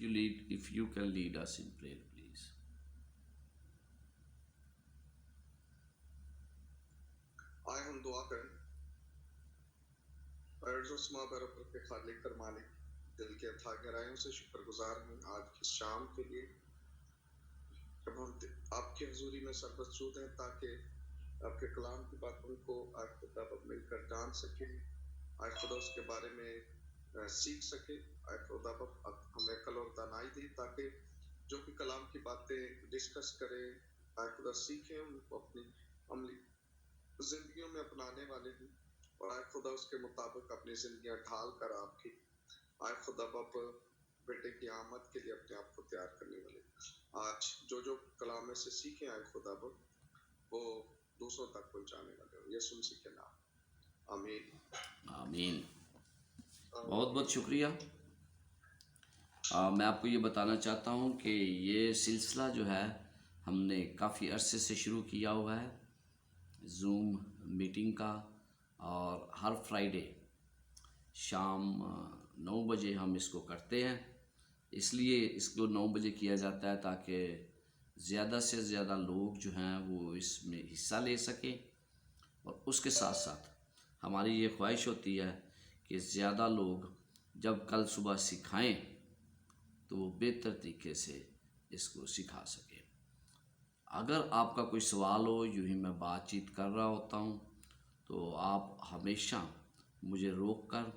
if you can lead us in prayer, please. آئے ہم دعا کریں۔ عرض و سما برابر کے خالق اور مالک، دل کے اتھا گہرائیوں سے شکر گزار ہوں آج کی شام کے لیے، جب ہم آپ کی حضوری میں سربسود ہیں تاکہ آپ کے کلام کی باتوں کو آج خدا پر مل کر جان سکیں، آج خدا اس کے بارے میں سیکھ سکے، آج خدا پر ہمیں عقل اور دانائی دے تاکہ جو بھی کلام کی باتیں ڈسکس کریں، آج خدا سیکھیں، ان کو اپنی عملی زندگیوں میں اپنانے والے ہیں، اور آج خدا اس کے مطابق اپنی زندگیاں ڈھال کر آپ کی آج خدا باپ بیٹے کی آمد کے لیے اپنے آپ کو تیار کرنے والے۔ آج جو کلام میں سے سیکھیں آج خدا باپ وہ دوسروں تک پہنچانے والے ہوں، یسوع مسیح کے نام آمین۔ آمین۔ بہت بہت شکریہ۔ میں آپ کو یہ بتانا چاہتا ہوں کہ یہ سلسلہ جو ہے ہم نے کافی عرصے سے شروع کیا ہوا ہے، زوم میٹنگ کا، اور ہر فرائیڈے شام 9 بجے ہم اس کو کرتے ہیں۔ اس لیے اس کو 9 بجے کیا جاتا ہے تاکہ زیادہ سے زیادہ لوگ جو ہیں وہ اس میں حصہ لے سکیں، اور اس کے ساتھ ساتھ ہماری یہ خواہش ہوتی ہے کہ زیادہ لوگ جب کل صبح سکھائیں تو وہ بہتر طریقے سے اس کو سکھا سکیں۔ اگر آپ کا کوئی سوال ہو، یوں ہی میں بات چیت کر رہا ہوتا ہوں، تو آپ ہمیشہ مجھے روک کر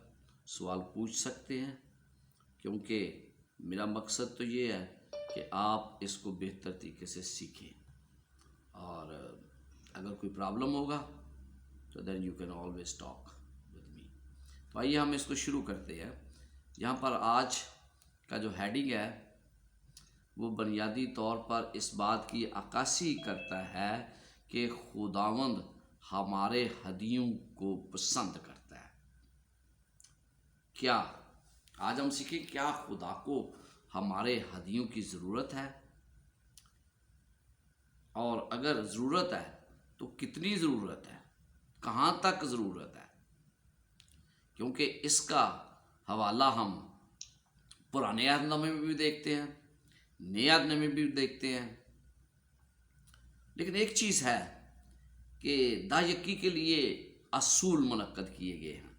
سوال پوچھ سکتے ہیں، کیونکہ میرا مقصد تو یہ ہے کہ آپ اس کو بہتر طریقے سے سیکھیں، اور اگر کوئی پرابلم ہوگا تو then you can always talk with me. تو آئیے ہم اس کو شروع کرتے ہیں۔ یہاں پر آج کا جو ہیڈنگ ہے وہ بنیادی طور پر اس بات کی عکاسی کرتا ہے کہ خداوند ہمارے ہدیوں کو پسند کرتا ہے۔ کیا آج ہم سیکھیں کیا خدا کو ہمارے ہدیوں کی ضرورت ہے، اور اگر ضرورت ہے تو کتنی ضرورت ہے، کہاں تک ضرورت ہے، کیونکہ اس کا حوالہ ہم پرانے عہد نامے میں بھی دیکھتے ہیں، نئے عہد نامے میں بھی دیکھتے ہیں۔ لیکن ایک چیز ہے کہ دایکی کے لیے اصول منعقد کیے گئے ہیں،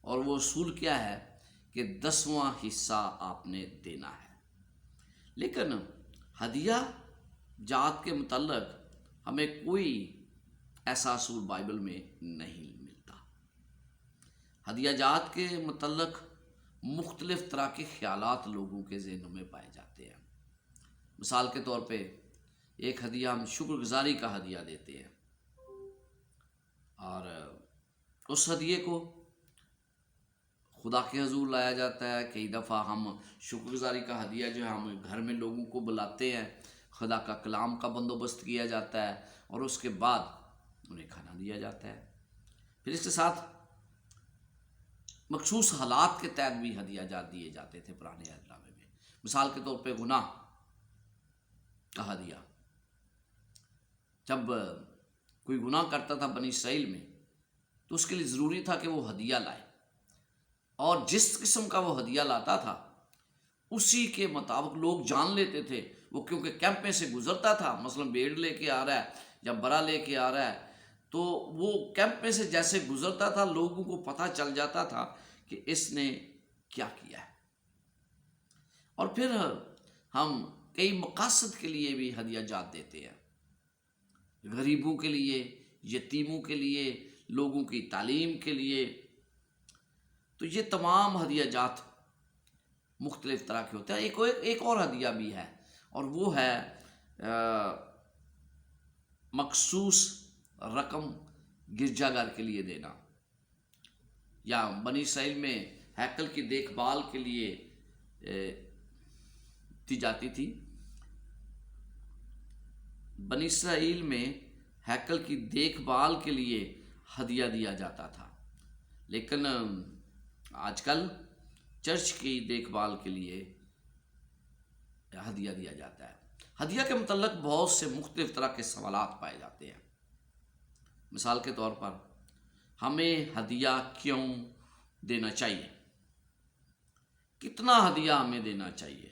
اور وہ اصول کیا ہے کہ 10واں حصہ آپ نے دینا ہے۔ لیکن ہدیہ جات کے متعلق ہمیں کوئی ایسا اصول بائبل میں نہیں ملتا۔ ہدیہ جات کے متعلق مختلف طرح کے خیالات لوگوں کے ذہنوں میں پائے جاتے ہیں۔ مثال کے طور پہ ایک ہدیہ ہم شکر گزاری کا ہدیہ دیتے ہیں، اور اس ہدیے کو خدا کے حضور لایا جاتا ہے۔ کئی دفعہ ہم شکر گزاری کا ہدیہ جو ہے ہم گھر میں لوگوں کو بلاتے ہیں، خدا کا کلام کا بندوبست کیا جاتا ہے، اور اس کے بعد انہیں کھانا دیا جاتا ہے۔ پھر اس کے ساتھ مخصوص حالات کے تحت بھی ہدیہ جات دیے جاتے تھے پرانے عہد نامے میں۔ مثال کے طور پہ گناہ کا ہدیہ، جب کوئی گناہ کرتا تھا بنی اسرائیل میں تو اس کے لیے ضروری تھا کہ وہ ہدیہ لائے، اور جس قسم کا وہ ہدیہ لاتا تھا اسی کے مطابق لوگ جان لیتے تھے۔ وہ کیونکہ کیمپ میں سے گزرتا تھا، مثلا بھیڑ لے کے آ رہا ہے یا برا لے کے آ رہا ہے، تو وہ کیمپ میں سے جیسے گزرتا تھا لوگوں کو پتہ چل جاتا تھا کہ اس نے کیا کیا ہے۔ اور پھر ہم کئی مقاصد کے لیے بھی ہدیہ جات دیتے ہیں، غریبوں کے لیے، یتیموں کے لیے، لوگوں کی تعلیم کے لیے۔ تو یہ تمام ہدیہ جات مختلف طرح کے ہوتے ہیں۔ ایک اور ہدیہ بھی ہے، اور وہ ہے مخصوص رقم گرجا گھر کے لیے دینا، یا بنی اسرائیل میں ہیکل کی دیکھ بھال کے لیے دی جاتی تھی۔ بنی اسرائیل میں ہیکل کی دیکھ بھال کے لیے ہدیہ دیا جاتا تھا، لیکن آج کل چرچ کی دیکھ بھال کے لیے ہدیہ دیا جاتا ہے۔ ہدیہ کے متعلق بہت سے مختلف طرح کے سوالات پائے جاتے ہیں۔ مثال کے طور پر ہمیں ہدیہ کیوں دینا چاہیے، کتنا ہدیہ ہمیں دینا چاہیے،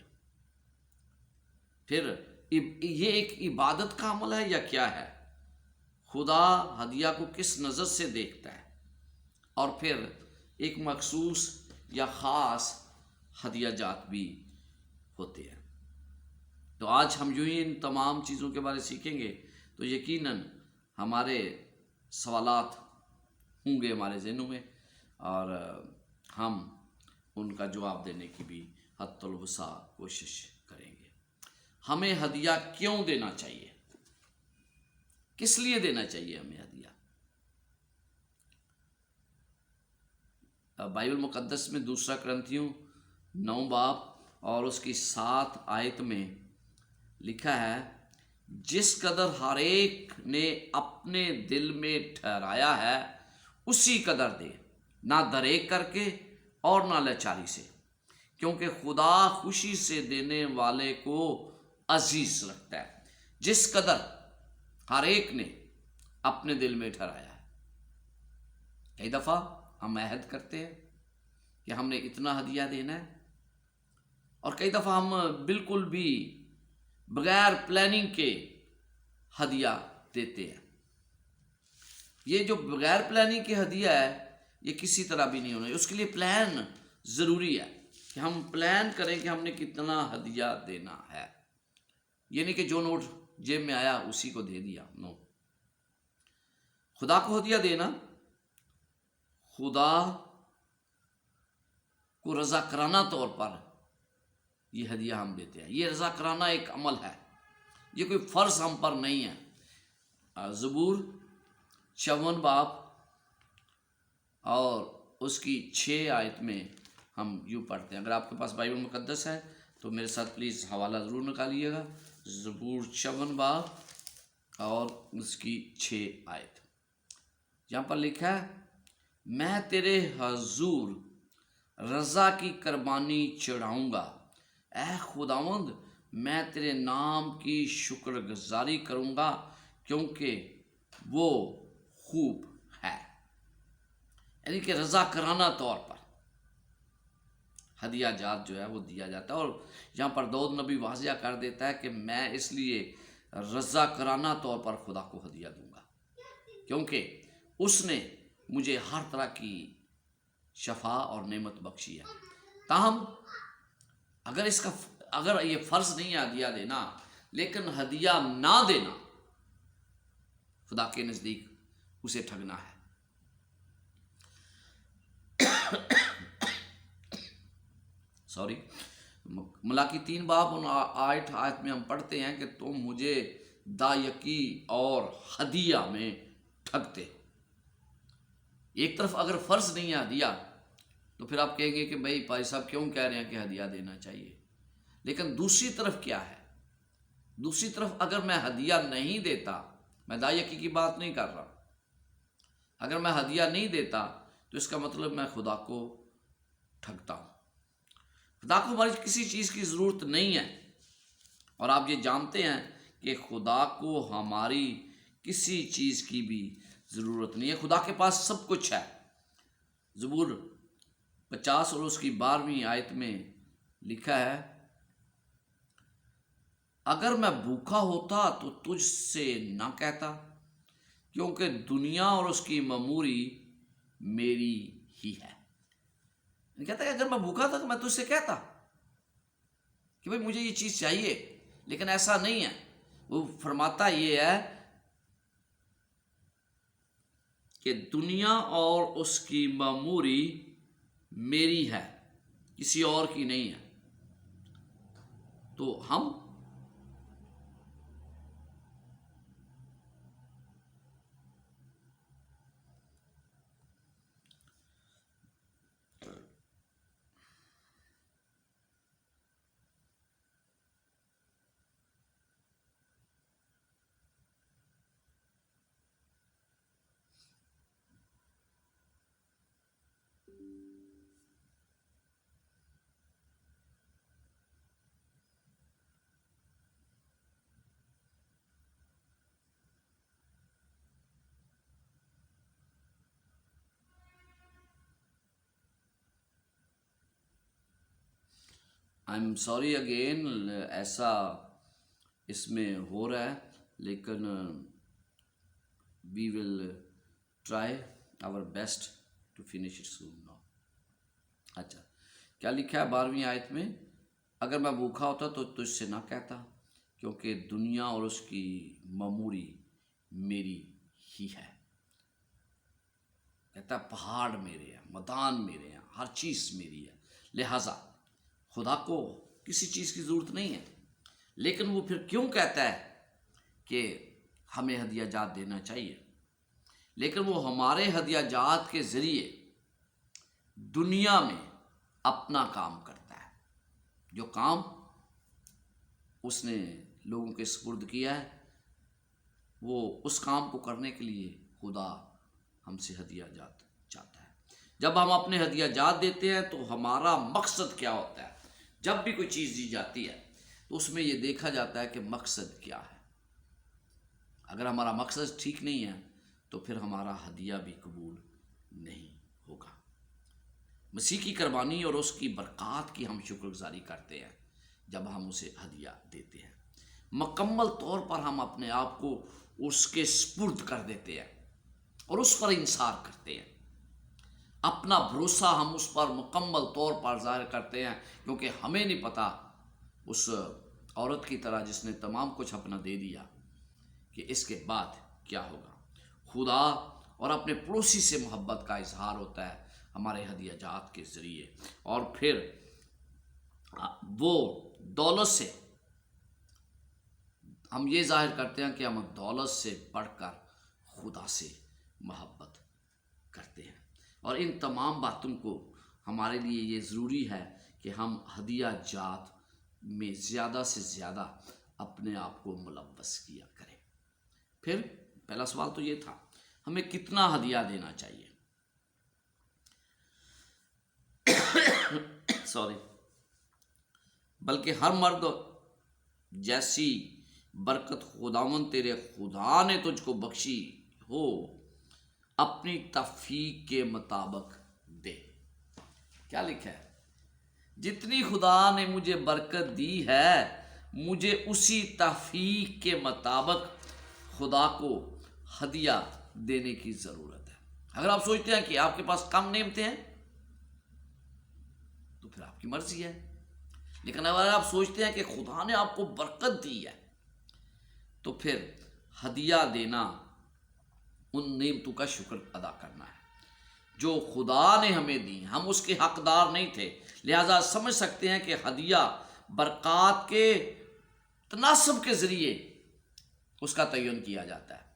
پھر یہ ایک عبادت کا عمل ہے یا کیا ہے؟ خدا ہدیہ کو کس نظر سے دیکھتا ہے؟ اور پھر ایک مخصوص یا خاص ہدیہ جات بھی ہوتے ہیں۔ تو آج ہم یوں ہی ان تمام چیزوں کے بارے سیکھیں گے تو یقیناً ہمارے سوالات ہوں گے ہمارے ذہنوں میں، اور ہم ان کا جواب دینے کی بھی حد الوسع کوشش کریں گے۔ ہمیں ہدیہ کیوں دینا چاہیے؟ کس لیے دینا چاہیے ہمیں ہدیہ؟ بائبل مقدس میں 2 کرنتھیوں 9 باب اور اس کی 7 آیت میں لکھا ہے، جس قدر ہر ایک نے اپنے دل میں ٹھہرایا ہے اسی قدر دے، نہ دریغ کر کے اور نہ لاچاری سے، کیونکہ خدا خوشی سے دینے والے کو عزیز رکھتا ہے۔ جس قدر ہر ایک نے اپنے دل میں ٹھہرایا ہے۔ کئی دفعہ ہم عہد کرتے ہیں کہ ہم نے اتنا ہدیہ دینا ہے، اور کئی دفعہ ہم بالکل بھی بغیر پلاننگ کے ہدیہ دیتے ہیں۔ یہ جو بغیر پلاننگ کے ہدیہ ہے یہ کسی طرح بھی نہیں ہونا، اس کے لیے پلان ضروری ہے کہ ہم پلان کریں کہ ہم نے کتنا ہدیہ دینا ہے۔ یہ نہیں کہ جو نوٹ جیب میں آیا اسی کو دے دیا، نو۔ خدا کو ہدیہ دینا، خدا کو رضا کرانہ طور پر یہ ہدیہ ہم دیتے ہیں۔ یہ رضا کرانہ ایک عمل ہے، یہ کوئی فرض ہم پر نہیں ہے۔ زبور 54 باب اور اس کی 6 آیت میں ہم یوں پڑھتے ہیں۔ اگر آپ کے پاس بائبل مقدس ہے تو میرے ساتھ پلیز حوالہ ضرور نکالیے گا۔ زبور 54 باب اور اس کی 6 آیت، یہاں پر لکھا ہے، میں تیرے حضور رضا کی قربانی چڑھاؤں گا، اے خداوند میں تیرے نام کی شکر گزاری کروں گا کیونکہ وہ خوب ہے۔ یعنی کہ رضا کرانہ طور پر ہدیہ جات جو ہے وہ دیا جاتا ہے، اور یہاں پر داؤد نبی واضح کر دیتا ہے کہ میں اس لیے رضا کرانہ طور پر خدا کو ہدیہ دوں گا کیونکہ اس نے مجھے ہر طرح کی شفا اور نعمت بخشی ہے۔ تاہم اگر یہ فرض نہیں ہے ہدیہ دینا، لیکن ہدیہ نہ دینا خدا کے نزدیک اسے ٹھگنا ہے۔ ملاکی 3 باب 8 آیت میں ہم پڑھتے ہیں کہ تم مجھے دایکی اور ہدیہ میں ٹھگتے۔ ایک طرف اگر فرض نہیں ہے ہدیہ تو پھر آپ کہیں گے کہ بھائی بھائی صاحب کیوں کہہ رہے ہیں کہ ہدیہ دینا چاہیے، لیکن دوسری طرف کیا ہے؟ دوسری طرف اگر میں ہدیہ نہیں دیتا، میں دایکی کی بات نہیں کر رہا، اگر میں ہدیہ نہیں دیتا تو اس کا مطلب میں خدا کو ٹھگتا ہوں۔ خدا کو ہماری کسی چیز کی ضرورت نہیں ہے، اور آپ یہ جانتے ہیں کہ خدا کو ہماری کسی چیز کی بھی ضرورت نہیں ہے۔ خدا کے پاس سب کچھ ہے۔ زبور 50 اور اس کی 12ویں آیت میں لکھا ہے، اگر میں بھوکا ہوتا تو تجھ سے نہ کہتا، کیونکہ دنیا اور اس کی معموری میری ہی ہے۔ کہتا ہے اگر میں بھوکا تھا تو میں تجھ سے کہتا کہ بھائی مجھے یہ چیز چاہیے، لیکن ایسا نہیں ہے۔ وہ فرماتا یہ ہے کہ دنیا اور اس کی معموری میری ہے، کسی اور کی نہیں ہے۔ تو ہم I'm sorry again، ایسا اس میں ہو رہا ہے، لیکن we will try our best to finish it soon now. اچھا، کیا لکھا ہے 12ویں آیت میں؟ اگر میں بھوکا ہوتا تو تجھ سے نہ کہتا، کیونکہ دنیا اور اس کی معموری میری ہی ہے۔ کہتا ہے پہاڑ میرے ہیں، میدان میرے ہیں، ہر چیز میری ہے، لہٰذا خدا کو کسی چیز کی ضرورت نہیں ہے۔ لیکن وہ پھر کیوں کہتا ہے کہ ہمیں ہدیہ جات دینا چاہیے؟ لیکن وہ ہمارے ہدیہ جات کے ذریعے دنیا میں اپنا کام کرتا ہے، جو کام اس نے لوگوں کے سپرد کیا ہے، وہ اس کام کو کرنے کے لیے خدا ہم سے ہدیہ جات چاہتا ہے۔ جب ہم اپنے ہدیہ جات دیتے ہیں تو ہمارا مقصد کیا ہوتا ہے؟ جب بھی کوئی چیز دی جاتی ہے تو اس میں یہ دیکھا جاتا ہے کہ مقصد کیا ہے۔ اگر ہمارا مقصد ٹھیک نہیں ہے تو پھر ہمارا ہدیہ بھی قبول نہیں ہوگا۔ مسیح کی قربانی اور اس کی برکات کی ہم شکر گزاری کرتے ہیں جب ہم اسے ہدیہ دیتے ہیں۔ مکمل طور پر ہم اپنے آپ کو اس کے سپرد کر دیتے ہیں اور اس پر انحصار کرتے ہیں۔ اپنا بھروسہ ہم اس پر مکمل طور پر ظاہر کرتے ہیں، کیونکہ ہمیں نہیں پتہ اس عورت کی طرح جس نے تمام کچھ اپنا دے دیا کہ اس کے بعد کیا ہوگا۔ خدا اور اپنے پڑوسی سے محبت کا اظہار ہوتا ہے ہمارے ہدیہ جات کے ذریعے، اور پھر وہ دولت سے ہم یہ ظاہر کرتے ہیں کہ ہم دولت سے بڑھ کر خدا سے محبت کرتے ہیں۔ اور ان تمام باتوں کو ہمارے لیے یہ ضروری ہے کہ ہم ہدیہ جات میں زیادہ سے زیادہ اپنے آپ کو ملوث کیا کریں۔ پھر پہلا سوال تو یہ تھا، ہمیں کتنا ہدیہ دینا چاہیے؟ بلکہ ہر مرد جیسی برکت خداوند تیرے خدا نے تجھ کو بخشی ہو اپنی توفیق کے مطابق دے۔ کیا لکھا ہے؟ جتنی خدا نے مجھے برکت دی ہے مجھے اسی توفیق کے مطابق خدا کو ہدیہ دینے کی ضرورت ہے۔ اگر آپ سوچتے ہیں کہ آپ کے پاس کم نعمتیں ہیں تو پھر آپ کی مرضی ہے، لیکن اگر آپ سوچتے ہیں کہ خدا نے آپ کو برکت دی ہے تو پھر ہدیہ دینا ان نعمتوں کا شکر ادا کرنا ہے جو خدا نے ہمیں دی۔ ہم اس کے حقدار نہیں تھے، لہذا سمجھ سکتے ہیں کہ ہدیہ برکات کے تناسب کے ذریعے اس کا تعین کیا جاتا ہے۔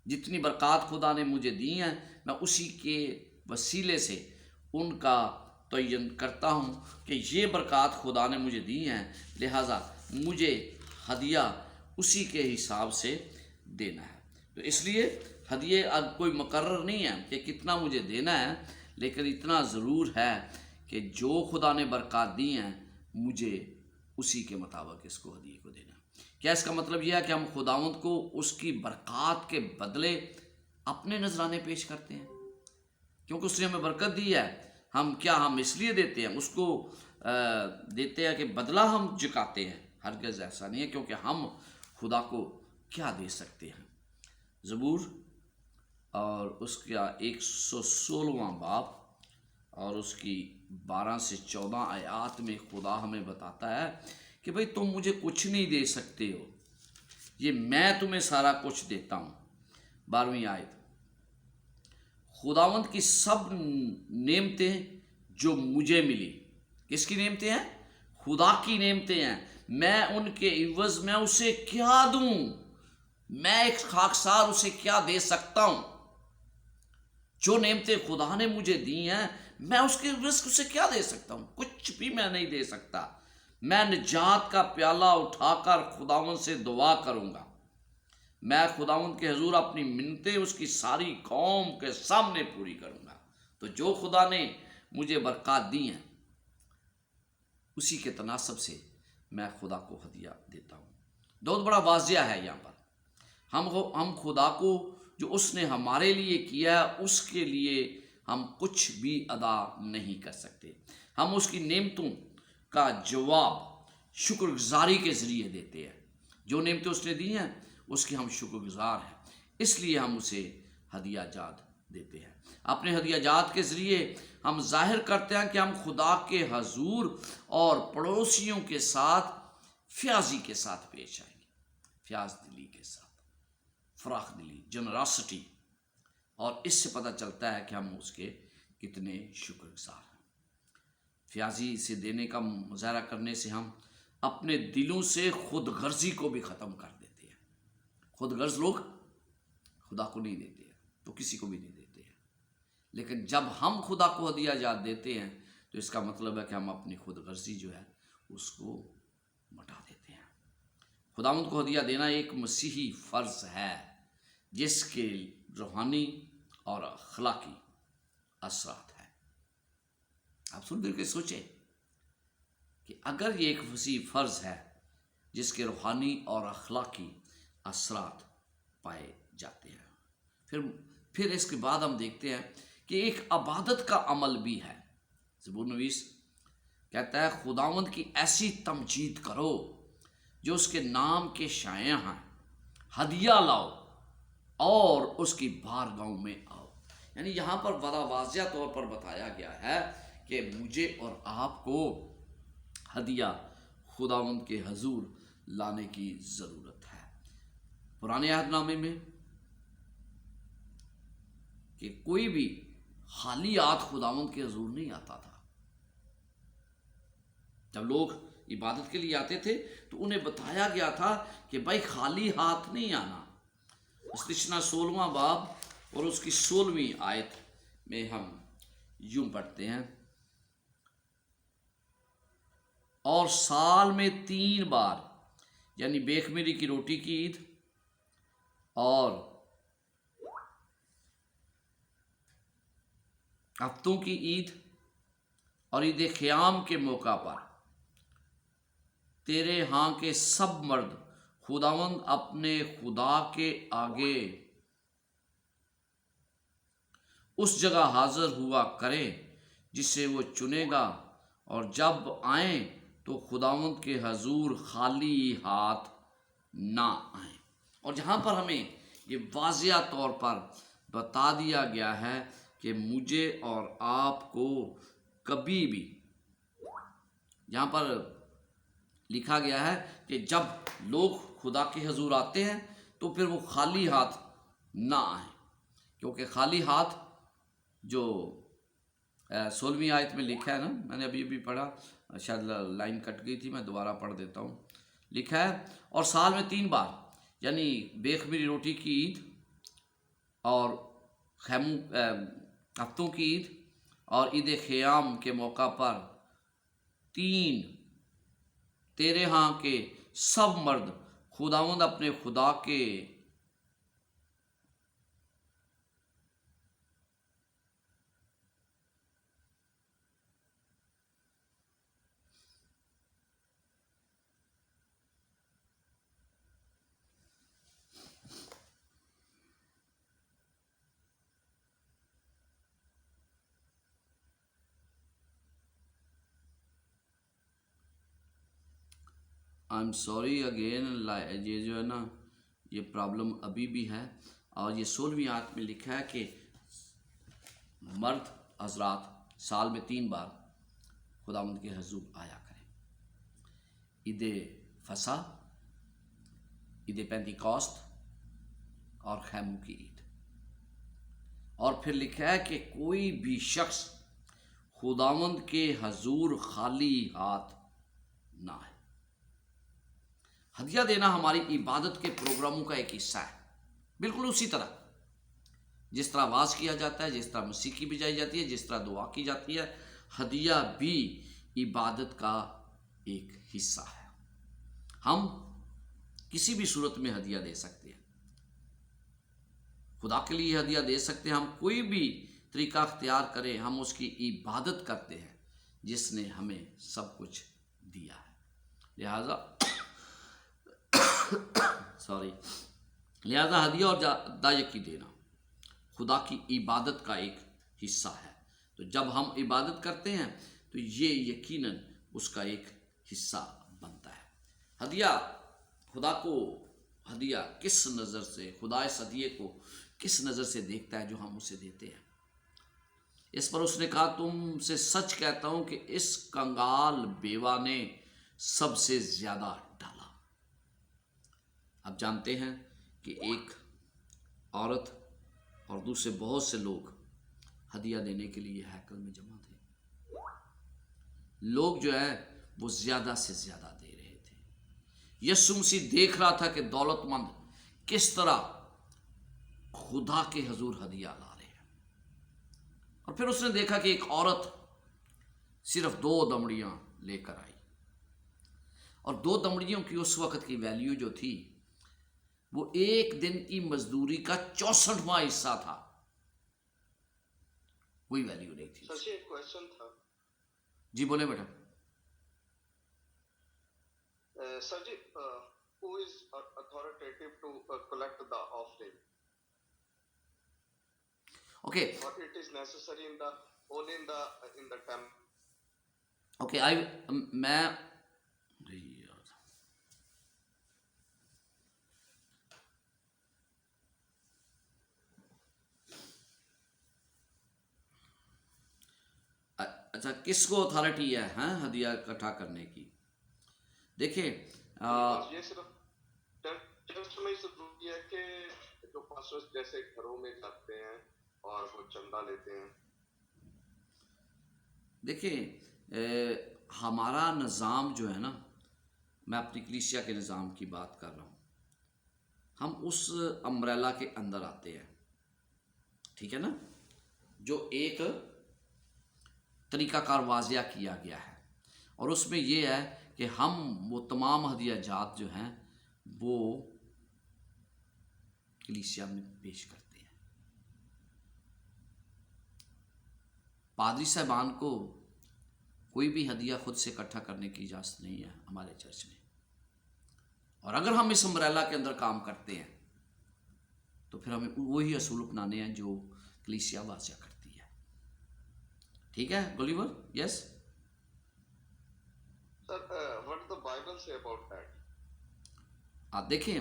جتنی برکات خدا نے مجھے دی ہیں میں اسی کے وسیلے سے ان کا تعین کرتا ہوں کہ یہ برکات خدا نے مجھے دی ہیں، لہذا مجھے ہدیہ اسی کے حساب سے دینا ہے۔ تو اس لیے ہدیے اب کوئی مقرر نہیں ہے کہ کتنا مجھے دینا ہے، لیکن اتنا ضرور ہے کہ جو خدا نے برکات دی ہیں مجھے اسی کے مطابق اس کو ہدیے کو دینا۔ کیا اس کا مطلب یہ ہے کہ ہم خداوند کو اس کی برکات کے بدلے اپنے نذرانے پیش کرتے ہیں کیونکہ اس نے ہمیں برکت دی ہے؟ ہم اس لیے دیتے ہیں، اس کو دیتے ہیں کہ بدلہ ہم چکاتے ہیں؟ ہرگز ایسا نہیں ہے، کیونکہ ہم خدا کو کیا دے سکتے ہیں؟ زبور اور اس کا 116واں باب اور اس کی 12 سے 14 آیات میں خدا ہمیں بتاتا ہے کہ بھئی تم مجھے کچھ نہیں دے سکتے ہو، یہ میں تمہیں سارا کچھ دیتا ہوں۔ 12ویں آیت، خداوند کی سب نعمتیں جو مجھے ملی، کس کی نعمتیں ہیں؟ خدا کی نعمتیں ہیں، میں ان کے عوض میں اسے کیا دوں؟ میں ایک خاکسار اسے کیا دے سکتا ہوں؟ جو نعمتیں خدا نے مجھے دی ہیں میں اس کے عوض اسے کیا دے سکتا ہوں؟ کچھ بھی میں نہیں دے سکتا۔ میں نجات کا پیالہ اٹھا کر خداوند سے دعا کروں گا، میں خداوند کے حضور اپنی منتیں اس کی ساری قوم کے سامنے پوری کروں گا۔ تو جو خدا نے مجھے برکات دی ہیں اسی کے تناسب سے میں خدا کو ہدیہ دیتا ہوں۔ بہت بڑا واضح ہے یہاں پر، ہم خدا کو جو اس نے ہمارے لیے کیا ہے اس کے لیے ہم کچھ بھی ادا نہیں کر سکتے۔ ہم اس کی نعمتوں کا جواب شکر گزاری کے ذریعے دیتے ہیں۔ جو نعمتیں اس نے دی ہیں اس کی ہم شکر گزار ہیں، اس لیے ہم اسے ہدیہ جات دیتے ہیں۔ اپنے ہدیہ جات کے ذریعے ہم ظاہر کرتے ہیں کہ ہم خدا کے حضور اور پڑوسیوں کے ساتھ فیاضی کے ساتھ پیش آئیں گے، فیاض دلی کے ساتھ، فراخ دلی، جنراسٹی، اور اس سے پتہ چلتا ہے کہ ہم اس کے کتنے شکر گزار ہیں۔ فیاضی سے دینے کا مظاہرہ کرنے سے ہم اپنے دلوں سے خود غرضی کو بھی ختم کر دیتے ہیں۔ خود غرض لوگ خدا کو نہیں دیتے ہیں، تو کسی کو بھی نہیں دیتے ہیں، لیکن جب ہم خدا کو ہدیہ جات دیتے ہیں تو اس کا مطلب ہے کہ ہم اپنی خود غرضی جو ہے اس کو مٹا دیتے ہیں۔ خداوند کو ہدیہ دینا ایک مسیحی فرض ہے جس کے روحانی اور اخلاقی اثرات ہیں۔ آپ سن کر کے سوچیں کہ اگر یہ ایک وسیع فرض ہے جس کے روحانی اور اخلاقی اثرات پائے جاتے ہیں، پھر اس کے بعد ہم دیکھتے ہیں کہ ایک عبادت کا عمل بھی ہے۔ زبور نویس کہتا ہے خداوند کی ایسی تمجید کرو جو اس کے نام کے شائع ہیں، ہدیہ لاؤ اور اس کی بارگاہوں میں آؤ۔ یعنی یہاں پر بڑا واضح طور پر بتایا گیا ہے کہ مجھے اور آپ کو ہدیہ خداوند کے حضور لانے کی ضرورت ہے۔ پرانے عہد نامے میں کہ کوئی بھی خالی ہاتھ خداوند کے حضور نہیں آتا تھا۔ جب لوگ عبادت کے لیے آتے تھے تو انہیں بتایا گیا تھا کہ بھائی خالی ہاتھ نہیں آنا۔ استثنا 16واں باب اور اس کی 16ویں آیت میں ہم یوں پڑھتے ہیں، اور سال میں 3 بار یعنی بے خمیری کی روٹی کی عید اور ہفتوں کی عید اور عید خیام کے موقع پر تیرے ہاں کے سب مرد خداوند اپنے خدا کے آگے اس جگہ حاضر ہوا کریں جسے وہ چنے گا، اور جب آئیں تو خداوند کے حضور خالی ہاتھ نہ آئیں۔ اور جہاں پر ہمیں یہ واضح طور پر بتا دیا گیا ہے کہ مجھے اور آپ کو کبھی بھی، یہاں پر لکھا گیا ہے کہ جب لوگ خدا کے حضور آتے ہیں تو پھر وہ خالی ہاتھ نہ آئیں، کیونکہ خالی ہاتھ جو 16ویں آیت میں لکھا ہے نا، میں نے ابھی پڑھا، شاید لائن کٹ گئی تھی، میں دوبارہ پڑھ دیتا ہوں۔ لکھا ہے اور سال میں 3 بار یعنی بے خمیری روٹی کی عید اور ہفتوں کی عید اور عید خیام کے موقع پر 3 تیرے ہاں کے سب مرد خداوند اپنے خدا کے I'm sorry again، یہ جو ہے نا یہ پرابلم ابھی بھی ہے، اور یہ 16ویں آیت میں لکھا ہے کہ مرد حضرات سال میں 3 بار خداوند کے حضور آیا کریں، عید فصح، عید پینتیکوست اور خیموں کی عید۔ اور پھر لکھا ہے کہ کوئی بھی شخص خداوند کے حضور خالی ہاتھ نہ آئے۔ ہدیہ دینا ہماری عبادت کے پروگراموں کا ایک حصہ ہے، بالکل اسی طرح جس طرح واز کیا جاتا ہے، جس طرح موسیقی بجائی جاتی ہے، جس طرح دعا کی جاتی ہے، ہدیہ بھی عبادت کا ایک حصہ ہے۔ ہم کسی بھی صورت میں ہدیہ دے سکتے ہیں، خدا کے لیے ہدیہ دے سکتے ہیں، ہم کوئی بھی طریقہ اختیار کریں، ہم اس کی عبادت کرتے ہیں جس نے ہمیں سب کچھ دیا ہے۔ لہذا ہدیہ اور دایکی دینا خدا کی عبادت کا ایک حصہ ہے۔ تو جب ہم عبادت کرتے ہیں تو یہ یقیناً اس کا ایک حصہ بنتا ہے۔ ہدیہ خدا کو ہدیہ کس نظر سے، خدا اس ہدیے کو کس نظر سے دیکھتا ہے جو ہم اسے دیتے ہیں؟ اس پر اس نے کہا تم سے سچ کہتا ہوں کہ اس کنگال بیوہ نے سب سے زیادہ ڈالا۔ آپ جانتے ہیں کہ ایک عورت اور دوسرے بہت سے لوگ ہدیہ دینے کے لیے ہیکل میں جمع تھے۔ لوگ جو ہے وہ زیادہ سے زیادہ دے رہے تھے۔ یسوع مسیح دیکھ رہا تھا کہ دولت مند کس طرح خدا کے حضور ہدیہ لا رہے ہیں، اور پھر اس نے دیکھا کہ ایک عورت صرف 2 دمڑیاں لے کر آئی، اور 2 دمڑیوں کی اس وقت کی ویلیو جو تھی وہ ایک دن کی مزدوری کا 64واں حصہ تھا، کوئی ویلیو نہیں تھی۔ سر جی ایک کوشچن تھا۔ جی بولے بیٹا۔ سر جی who is authoritative to collect the offering okay or it is necessary in the only in the temple؟ Okay میں اچھا کس کو اتھارٹی ہے ہدیہ اکٹھا کرنے کی؟ دیکھیں یہ صرف چرچ میں ضروری ہے کہ جو پاسٹرز جیسے گھروں میں جاتے ہیں اور وہ چندہ لیتے ہیں؟ دیکھیں ہمارا نظام جو ہے نا، میں اپنی کلیسیا کے نظام کی بات کر رہا ہوں، ہم اس امبریلا کے اندر آتے ہیں، ٹھیک ہے نا، جو ایک طریقہ کار واضح کیا گیا ہے، اور اس میں یہ ہے کہ ہم وہ تمام ہدیہ جات جو ہیں وہ کلیسیا میں پیش کرتے ہیں۔ پادری صاحبان کو کوئی بھی ہدیہ خود سے اکٹھا کرنے کی اجازت نہیں ہے ہمارے چرچ میں، اور اگر ہم اس امبریلا کے اندر کام کرتے ہیں تو پھر ہمیں وہی اصول اپنانے ہیں جو کلیسیا واضح کرتی ہے، ٹھیک ہے گولیور؟ یس سر what the Bible say about that؟ آپ دیکھیں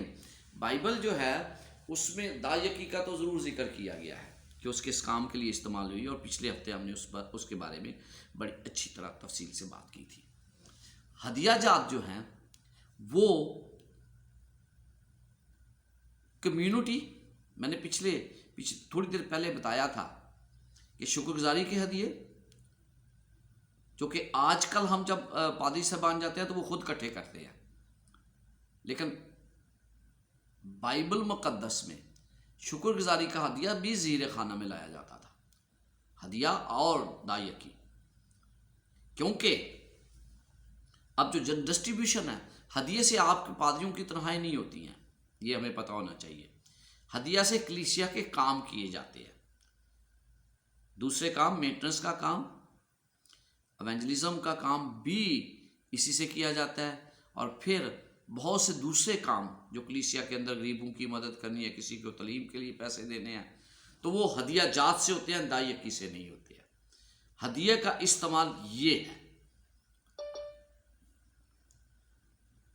بائبل جو ہے اس میں دایکی کا تو ضرور ذکر کیا گیا ہے کہ اس کے اس کام کے لیے استعمال ہوئی، اور پچھلے ہفتے ہم نے اس کے بارے میں بڑی اچھی طرح تفصیل سے بات کی تھی۔ ہدیہ جات جو ہیں وہ کمیونٹی، میں نے پچھلے تھوڑی دیر پہلے بتایا تھا کہ شکر گزاری کے ہدیے جو کہ آج کل ہم جب پادری صاحبان جاتے ہیں تو وہ خود اکٹھے کرتے ہیں، لیکن بائبل مقدس میں شکر گزاری کا ہدیہ بھی زیر خانہ میں لایا جاتا تھا، ہدیہ اور دایکی، کیونکہ اب جو ڈسٹریبیوشن ہے ہدیے سے آپ کے پادریوں کی تنہائی نہیں ہوتی ہیں، یہ ہمیں پتہ ہونا چاہیے۔ ہدیہ سے کلیسیا کے کام کیے جاتے ہیں، دوسرے کام مینٹننس کا کام، ایونجلزم کا کام بھی اسی سے کیا جاتا ہے، اور پھر بہت سے دوسرے کام جو کلیسیا کے اندر غریبوں کی مدد کرنی ہے، کسی کو تعلیم کے لیے پیسے دینے ہیں، تو وہ ہدیہ جات سے ہوتے ہیں، دایکی سے نہیں ہوتے ہیں۔ ہدیہ کا استعمال یہ ہے۔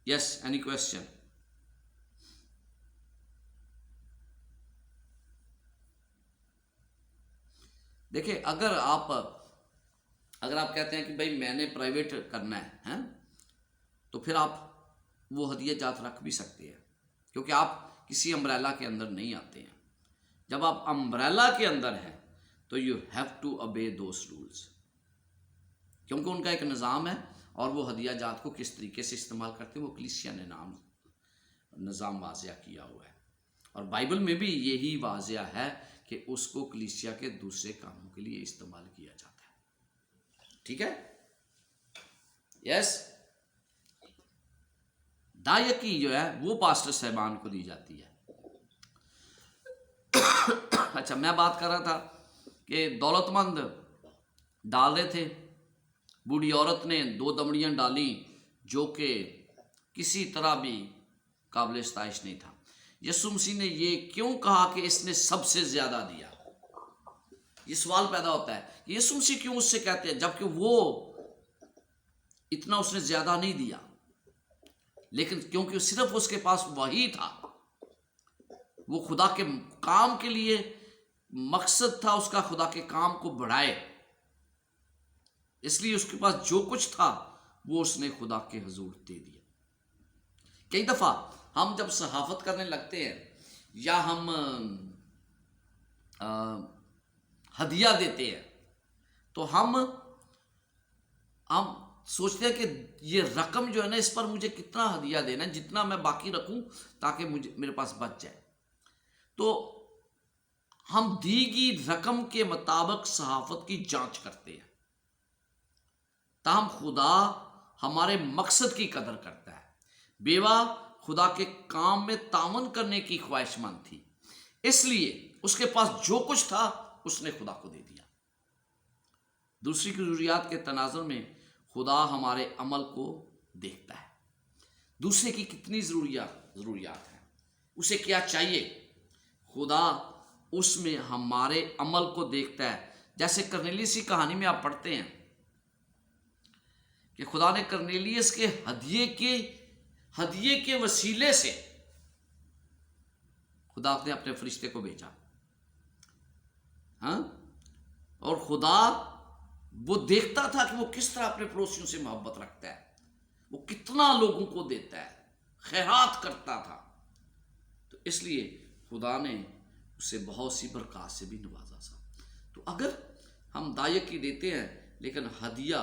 یس اینی کویسچن؟ دیکھیں اگر آپ کہتے ہیں کہ بھائی میں نے پرائیویٹ کرنا ہے تو پھر آپ وہ ہدیہ جات رکھ بھی سکتے ہیں، کیونکہ آپ کسی امبریلا کے اندر نہیں آتے ہیں۔ جب آپ امبریلا کے اندر ہیں تو you have to obey those rules, کیونکہ ان کا ایک نظام ہے، اور وہ ہدیہ جات کو کس طریقے سے استعمال کرتے ہیں وہ کلیسیا نے نظام واضح کیا ہوا ہے، اور بائبل میں بھی یہی واضح ہے کہ اس کو کلیسیا کے دوسرے کاموں کے لیے استعمال کیا جاتا ہے، ٹھیک ہے؟ یس دایکی جو ہے وہ پاسٹر صاحبان کو دی جاتی ہے۔ اچھا میں بات کر رہا تھا کہ دولت مند ڈال رہے تھے، بوڑھی عورت نے 2 دمڑیاں ڈالی جو کہ کسی طرح بھی قابل ستائش نہیں تھا۔ یسوع مسیح نے یہ کیوں کہا کہ اس نے سب سے زیادہ دیا؟ یہ سوال پیدا ہوتا ہے کہ یسوع مسیح کیوں اس سے کہتے ہیں جبکہ وہ اتنا اس نے زیادہ نہیں دیا، لیکن کیونکہ صرف اس کے پاس وہی تھا، وہ خدا کے کام کے لیے مقصد تھا اس کا خدا کے کام کو بڑھائے، اس لیے اس کے پاس جو کچھ تھا وہ اس نے خدا کے حضور دے دیا۔ کئی دفعہ ہم جب صحافت کرنے لگتے ہیں یا ہم ہدیہ دیتے ہیں تو ہم سوچتے ہیں کہ یہ رقم جو ہے نا، اس پر مجھے کتنا ہدیہ دینا ہے جتنا میں باقی رکھوں تاکہ میرے پاس بچ جائے۔ تو ہم دی گئی رقم کے مطابق صحافت کی جانچ کرتے ہیں، تاہم خدا ہمارے مقصد کی قدر کرتا ہے۔ بیوہ خدا کے کام میں تعاون کرنے کی خواہش مند تھی، اس لیے اس کے پاس جو کچھ تھا اس نے خدا کو دے دیا۔ دوسری کی ضروریات کے تناظر میں خدا ہمارے عمل کو دیکھتا ہے، دوسرے کی کتنی ضروریات ہیں، اسے کیا چاہیے، خدا اس میں ہمارے عمل کو دیکھتا ہے۔ جیسے کرنیلیس کی کہانی میں آپ پڑھتے ہیں کہ خدا نے کرنیلیس کے ہدیے کے وسیلے سے خدا نے اپنے فرشتے کو بھیجا، اور خدا وہ دیکھتا تھا کہ وہ کس طرح اپنے پڑوسیوں سے محبت رکھتا ہے، وہ کتنا لوگوں کو دیتا ہے، خیرات کرتا تھا، تو اس لیے خدا نے اسے بہت سی برکات سے بھی نوازا تھا۔ تو اگر ہم دائیکی دیتے ہیں لیکن ہدیہ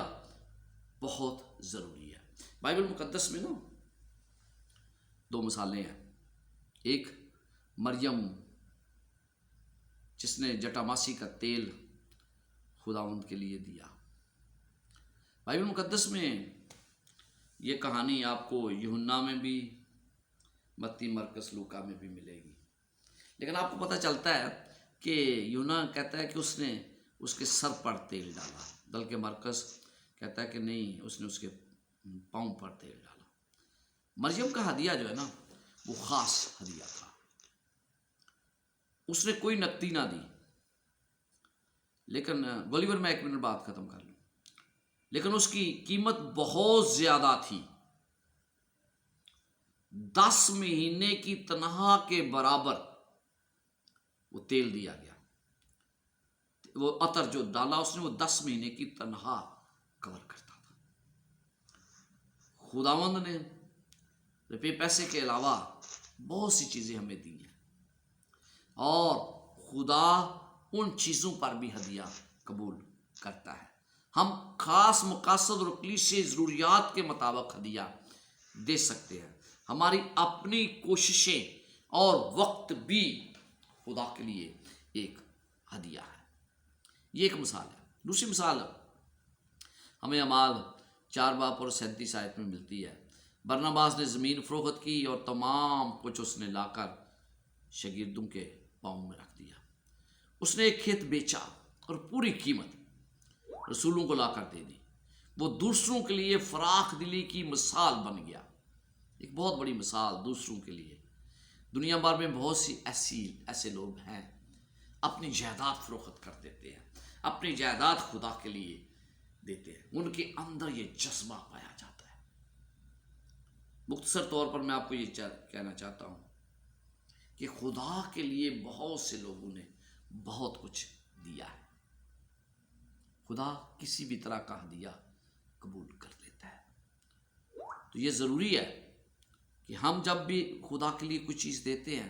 بہت ضروری ہے۔ بائبل مقدس میں نا 2 مثالیں ہیں، ایک مریم جس نے جٹاماسی کا تیل خداوند کے لیے دیا۔ بائبل مقدس میں یہ کہانی آپ کو یوحنا میں بھی، متی، مرکز، لوکا میں بھی ملے گی، لیکن آپ کو پتہ چلتا ہے کہ یوحنا کہتا ہے کہ اس نے اس کے سر پر تیل ڈالا، بلکہ مرکز کہتا ہے کہ نہیں، اس نے اس کے پاؤں پر تیل ڈالا۔ مریم کا ہدیہ جو ہے نا وہ خاص ہدیہ تھا، اس نے کوئی نقدی نہ دی، لیکن گولیور میں 1 منٹ بات ختم کر لوں، لیکن اس کی قیمت بہت زیادہ تھی، 10 مہینے کی تنخواہ کے برابر وہ تیل دیا گیا، وہ عطر جو ڈالا اس نے وہ 10 مہینے کی تنخواہ کور کرتا تھا۔ خداوند نے روپے پیسے کے علاوہ بہت سی چیزیں ہمیں دی ہیں، اور خدا ان چیزوں پر بھی ہدیہ قبول کرتا ہے۔ ہم خاص مقاصد اور کلیسے ضروریات کے مطابق ہدیہ دے سکتے ہیں۔ ہماری اپنی کوششیں اور وقت بھی خدا کے لیے ایک ہدیہ ہے۔ یہ ایک مثال ہے۔ دوسری مثال ہمیں اعمال 4 باب اور 37 آیت میں ملتی ہے۔ برناباس نے زمین فروخت کی اور تمام کچھ اس نے لا کر شاگردوں کے پاؤں میں رکھ دیا۔ اس نے ایک کھیت بیچا اور پوری قیمت رسولوں کو لا کر دے دی۔ وہ دوسروں کے لیے فراخ دلی کی مثال بن گیا، ایک بہت بڑی مثال دوسروں کے لیے۔ دنیا بھر میں بہت سی ایسے لوگ ہیں، اپنی جائیداد فروخت کر دیتے ہیں، اپنی جائیداد خدا کے لیے دیتے ہیں، ان کے اندر یہ جذبہ پایا جاتا ہے۔ مختصر طور پر میں آپ کو یہ کہنا چاہتا ہوں کہ خدا کے لیے بہت سے لوگوں نے بہت کچھ دیا ہے۔ خدا کسی بھی طرح کا ہدیہ قبول کر لیتا ہے۔ تو یہ ضروری ہے کہ ہم جب بھی خدا کے لیے کچھ چیز دیتے ہیں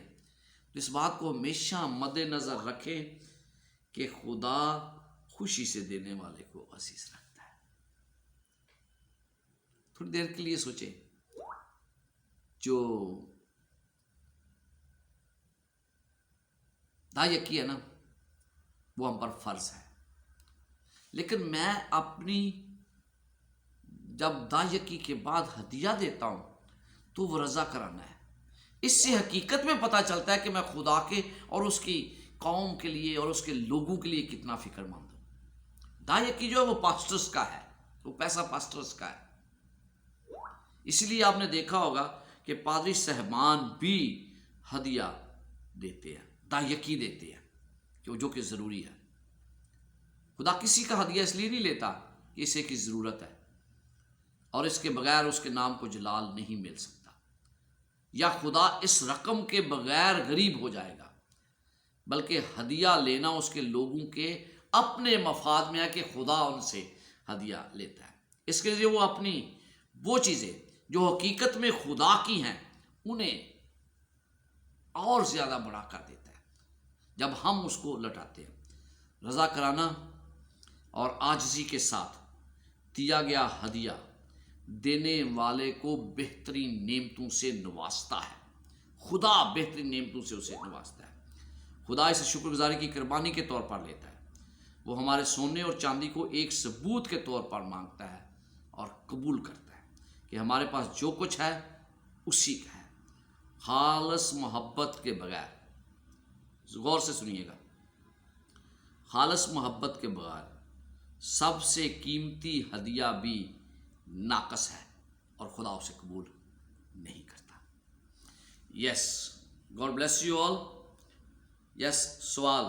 تو اس بات کو ہمیشہ مد نظر رکھیں کہ خدا خوشی سے دینے والے کو عزیز رکھتا ہے۔ تھوڑی دیر کے لیے سوچیں، جو دائیکی ہے نا وہ ہم پر فرض ہے، لیکن میں اپنی جب دائیکی کے بعد ہدیہ دیتا ہوں تو وہ رضا کرانا ہے۔ اس سے حقیقت میں پتہ چلتا ہے کہ میں خدا کے اور اس کی قوم کے لیے اور اس کے لوگوں کے لیے کتنا فکر مند ہوں۔ دائیکی جو ہے وہ پاسٹرز کا ہے، وہ پیسہ پاسٹرز کا ہے۔ اسی لیے آپ نے دیکھا ہوگا کہ پادری صاحبان بھی ہدیہ دیتے ہیں، دائیکی دیتے ہیں، جو کہ ضروری ہے۔ خدا کسی کا ہدیہ اس لیے نہیں لیتا کہ اسے کی ضرورت ہے، اور اس کے بغیر اس کے نام کو جلال نہیں مل سکتا۔ یا خدا اس رقم کے بغیر غریب ہو جائے گا، بلکہ ہدیہ لینا اس کے لوگوں کے اپنے مفاد میں ہے کہ خدا ان سے ہدیہ لیتا ہے، اس کے لیے وہ اپنی وہ چیزیں جو حقیقت میں خدا کی ہیں انہیں اور زیادہ بڑا کر دیتا ہے جب ہم اس کو لٹاتے ہیں۔ رضا کرانہ اور عاجزی کے ساتھ دیا گیا ہدیہ دینے والے کو بہترین نعمتوں سے نوازتا ہے، خدا بہترین نعمتوں سے اسے نوازتا ہے، خدا اسے شکر گزاری کی قربانی کے طور پر لیتا ہے، وہ ہمارے سونے اور چاندی کو ایک ثبوت کے طور پر مانگتا ہے اور قبول کرتا ہے کہ ہمارے پاس جو کچھ ہے اسی کا ہے، خالص محبت کے بغیر، غور سے سنیے گا، خالص محبت کے بغیر سب سے قیمتی ہدیہ بھی ناقص ہے اور خدا اسے قبول نہیں کرتا۔ یس، گاڈ بلیس یو آل۔ یس، سوال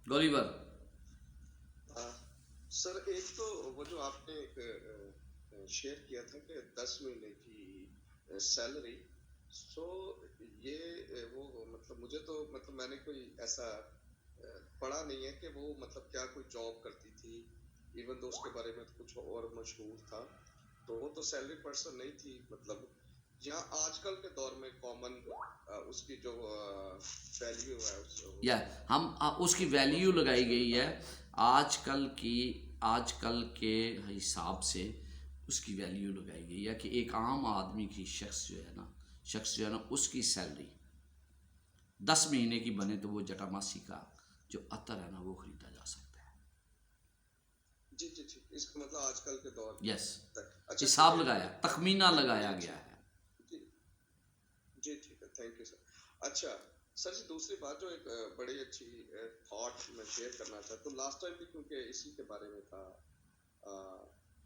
گولیور۔ سر ایک تو وہ جو آپ نے شیئر کیا تھا کہ 10 مہینے کی سیلری، سو یہ وہ مطلب مجھے تو مطلب میں نے کوئی ایسا پڑھا نہیں ہے کہ وہ مطلب کیا کوئی جاب کرتی تھی، ایون تو اس کے بارے میں کچھ اور مشہور تھا، تو وہ تو سیلری پرسن نہیں تھی، مطلب یہاں آج کل کے دور میں کامن اس کی جو ویلیو ہے یا ہم اس کی ویلیو لگائی گئی ہے آج کل کے حساب سے اس کی ویلیو لگائی گئی ہے کہ ایک عام آدمی کی شخص جو ہے نا اس کی سیلری 10 مہینے کی بنے تو وہ جٹاماسی کا جو عطر ہے نا وہ خریدا جا سکتا ہے۔ جی جی جی، اس کا مطلب آج کل کے دور یس، حساب لگایا، تخمینہ لگایا گیا ہے۔ جی ٹھیک ہے، تھینک یو سر۔ اچھا سر جی، دوسری بات جو ایک بڑی اچھی تھاٹ میں شیئر کرنا چاہتا ہوں، لاسٹ ٹائم بھی کیونکہ اسی کے بارے میں تھا،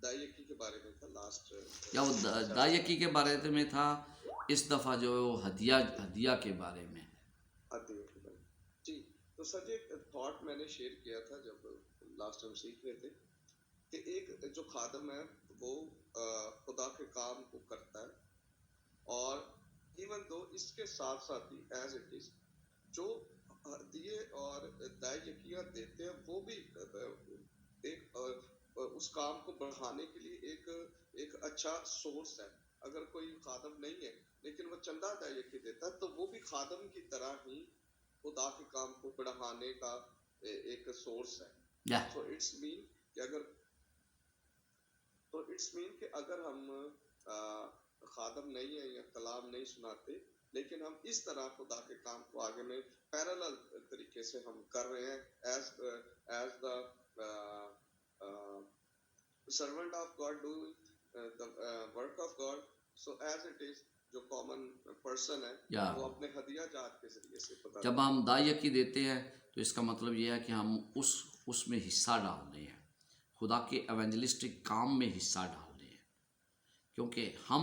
دائیکی کے بارے میں تھا لاسٹ، یا وہ دائیکی کے بارے میں تھا، اس دفعہ جو ہدیہ کے بارے میں ہے۔ جی تو سر جی ایک تھاٹ میں نے شیئر کیا تھا جب لاسٹ ٹائم سیکھ رہے تھے کہ ایک جو خادم ہے وہ خدا کے کام کو کرتا ہے، اور ایون دو اس کے ساتھ ساتھ ہی ایز اٹ از جو ہدیے اور دائیکیاں دیتے ہیں وہ بھی ایک اس کام کو بڑھانے کے لیے ایک اچھا سورس ہے۔ اگر کوئی خادم نہیں ہے لیکن وہ چندہ دائیکی دیتا ہے تو وہ بھی خادم کی طرح ہی خدا کے کام کو بڑھانے کا ایک سورس ہے۔ تو اٹس مین کہ اگر ہم خادم نہیں ہیں یا کلام نہیں سناتے لیکن ہم اس طرح خدا کے کام کو آگے میں پیرالل طریقے سے ہم کر رہے ہیں as the servant of God doing the work of God, so as it is جو کامن پرسن ہے وہ اپنے ہدیہ جات کے ذریعے سے خدا، جب ہم دائیکی دیتے ہیں تو اس کا مطلب یہ ہے کہ ہم اس میں حصہ ڈال رہے ہیں، خدا کے ایونجلسٹک کام میں حصہ ڈال رہے ہیں، کیونکہ ہم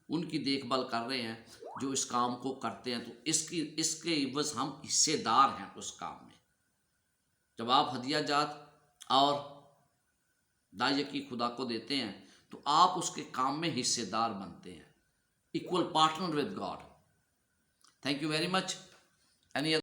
ان کی دیکھ بھال کر رہے ہیں جو اس کام کو کرتے ہیں، تو اس کے عوض ہم حصے دار ہیں اس کام میں۔ جب آپ ہدیہ جات اور دائیکی خدا کو دیتے ہیں تو آپ اس کے کام میں حصے دار بنتے ہیں، equal partner with God. Thank you very much. Any other